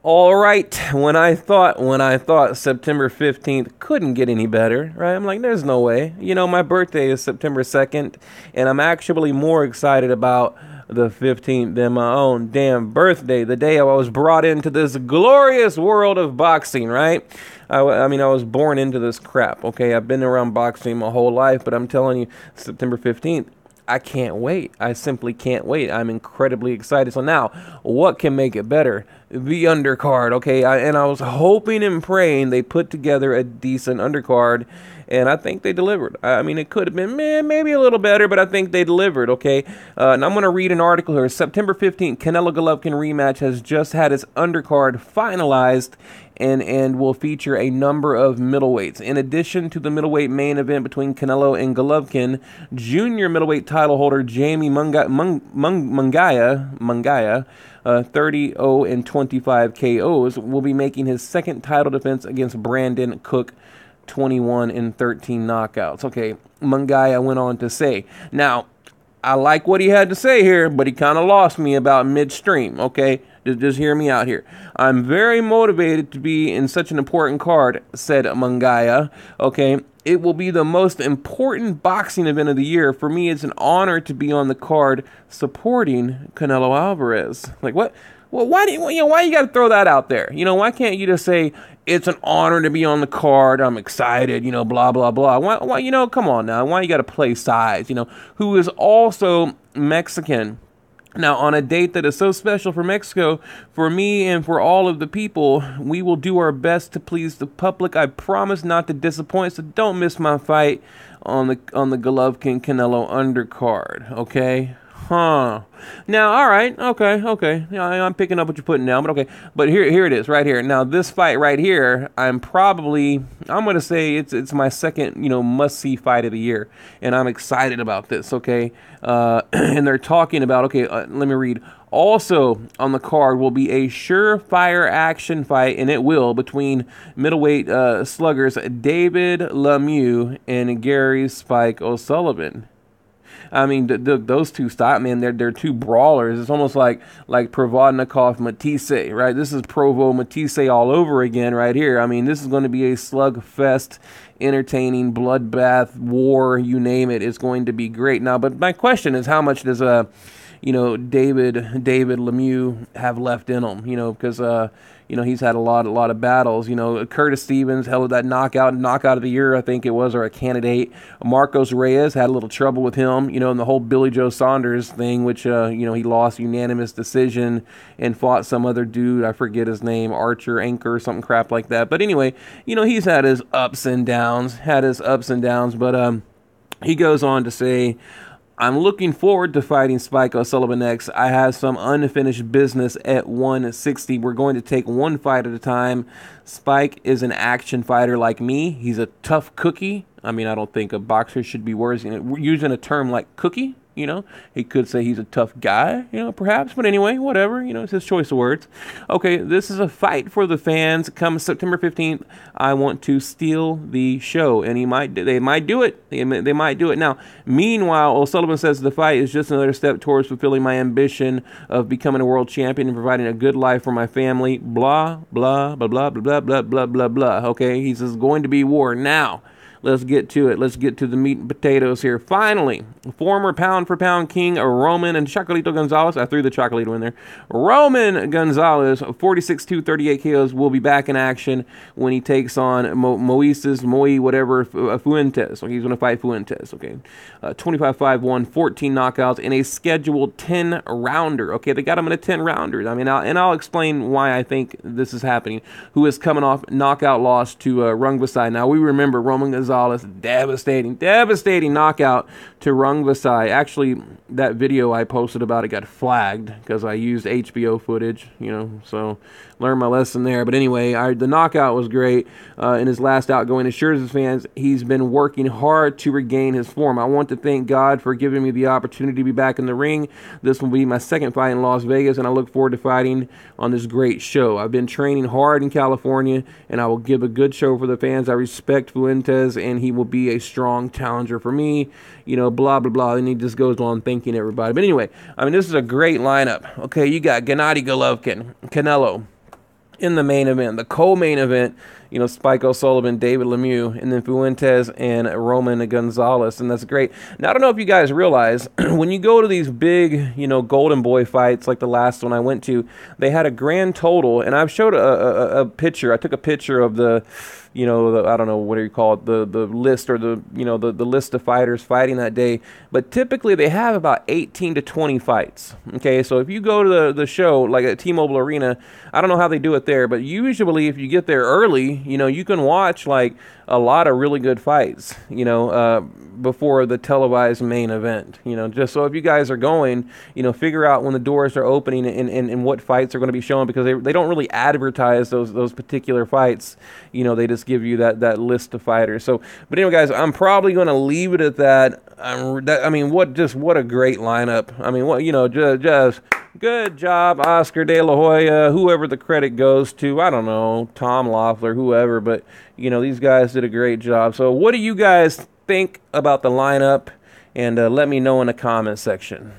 All right, when I thought September 15th couldn't get any better, right? I'm like, there's no way. You know, my birthday is September 2nd, and I'm actually more excited about the 15th than my own damn birthday, the day I was brought into this glorious world of boxing, right? I mean, I was born into this crap, okay? I've been around boxing my whole life, but I'm telling you, September 15th, I can't wait. I simply can't wait. I'm incredibly excited. So now, what can make it better? The undercard, okay? And I was hoping and praying they put together a decent undercard, and I think they delivered. I mean, it could have been maybe a little better, but I think they delivered, okay? And I'm going to read an article here. September 15th, Canelo-Golovkin rematch has just had its undercard finalized, and will feature a number of middleweights. In addition to the middleweight main event between Canelo and Golovkin, junior middleweight title holder Jaime Munguia, 30-0-25 KOs, will be making his second title defense against Brandon Cook, 21-13 knockouts. Okay, Munguia went on to say, now, I like what he had to say here, but he kind of lost me about midstream, okay? Just hear me out here. I'm very motivated to be in such an important card, said Munguia. Okay, it will be the most important boxing event of the year. For me, it's an honor to be on the card supporting Canelo Alvarez. Like, what? Well, why you got to throw that out there? You know, why can't you just say it's an honor to be on the card? I'm excited. You know, blah blah blah. Why? You know, come on now. Why you got to play sides? You know, who is also Mexican. Now, on a date that is so special for Mexico, for me and for all of the people, we will do our best to please the public. I promise not to disappoint, so don't miss my fight on the Golovkin-Canelo undercard, okay? Huh. Now, all right, okay. Yeah, I'm picking up what you're putting down, but okay. But here it is, right here. Now, this fight right here, I'm going to say it's my second, must-see fight of the year, and I'm excited about this, okay? And they're talking about, okay, let me read. Also on the card will be a surefire action fight, and it will, between middleweight sluggers David Lemieux and Gary Spike O'Sullivan. I mean, those two stop, man. They're two brawlers. It's almost like Provodnikov Matisse, right? This is Provo Matisse all over again, right here. I mean, this is going to be a slugfest, entertaining bloodbath war, you name it. It's going to be great. Now, but my question is, how much does David Lemieux have left in him? Because he's had a lot of battles. Curtis Stevens held that knockout of the year, I think it was, or a candidate. Marcos Reyes had a little trouble with him, and the whole Billy Joe Saunders thing, which he lost unanimous decision and fought some other dude, I forget his name, Archer Anchor, something crap like that. But anyway, he's had his ups and downs, but he goes on to say, I'm looking forward to fighting Spike O'Sullivan next. I have some unfinished business at 160. We're going to take one fight at a time. Spike is an action fighter like me. He's a tough cookie. I mean, I don't think a boxer should be using a term like cookie. He could say he's a tough guy, perhaps. But anyway, whatever. It's his choice of words. Okay, this is a fight for the fans. Come September 15th, I want to steal the show. And they might do it. They might do it. Now, meanwhile, O'Sullivan says the fight is just another step towards fulfilling my ambition of becoming a world champion and providing a good life for my family. Blah, blah, blah, blah, blah, blah, blah, blah, blah. Okay, he says going to be war. Now, let's get to it. Let's get to the meat and potatoes here. Finally, former pound-for-pound king Roman and Chocolatito Gonzalez. I threw the Chocolatito in there. Roman Gonzalez, 46-38 KOs, will be back in action when he takes on Fuentes. Okay, he's going to fight Fuentes. Okay, 25-5-1, 14 knockouts in a scheduled 10-rounder. Okay, they got him in a 10-rounder. I mean, I'll explain why I think this is happening. Who is coming off knockout loss to Rungvisai. Now, we remember Roman Gonzalez, devastating knockout to Rungvisai. Actually, that video I posted about it got flagged because I used HBO footage, so learned my lesson there. But anyway, the knockout was great. In his last outgoing, assures his fans he's been working hard to regain his form. I want to thank God for giving me the opportunity to be back in the ring. This will be my second fight in Las Vegas, and I look forward to fighting on this great show. I've been training hard in California, and I will give a good show for the fans. I respect Fuentes, and he will be a strong challenger for me. Blah, blah, blah. And he just goes on thanking everybody. But anyway, I mean, this is a great lineup. Okay, you got Gennady Golovkin, Canelo, in the main event. The co-main event, you know, Spike O'Sullivan, David Lemieux, and then Fuentes and Roman Gonzalez, and that's great. Now, I don't know if you guys realize, when you go to these big, you know, Golden Boy fights like the last one I went to, they had a grand total, and I've showed a picture. I took a picture of the, you know, I don't know, what do you call it, the list, or the, you know, the list of fighters fighting that day. But typically they have about 18 to 20 fights. Okay, so if you go to the show, like at T-Mobile Arena, I don't know how they do it there, but usually if you get there early, you know, you can watch like a lot of really good fights, you know, before the televised main event. You know, just so if you guys are going, you know, figure out when the doors are opening and what fights are going to be shown, because they don't really advertise those particular fights. You know, they just give you that list of fighters. So, but anyway, guys, I'm probably going to leave it at that. I mean, what a great lineup. I mean, what, you know, just good job, Oscar De La Hoya, whoever the credit goes to. I don't know, Tom Loeffler, whoever, but, you know, these guys did a great job. So what do you guys think about the lineup? And let me know in the comment section.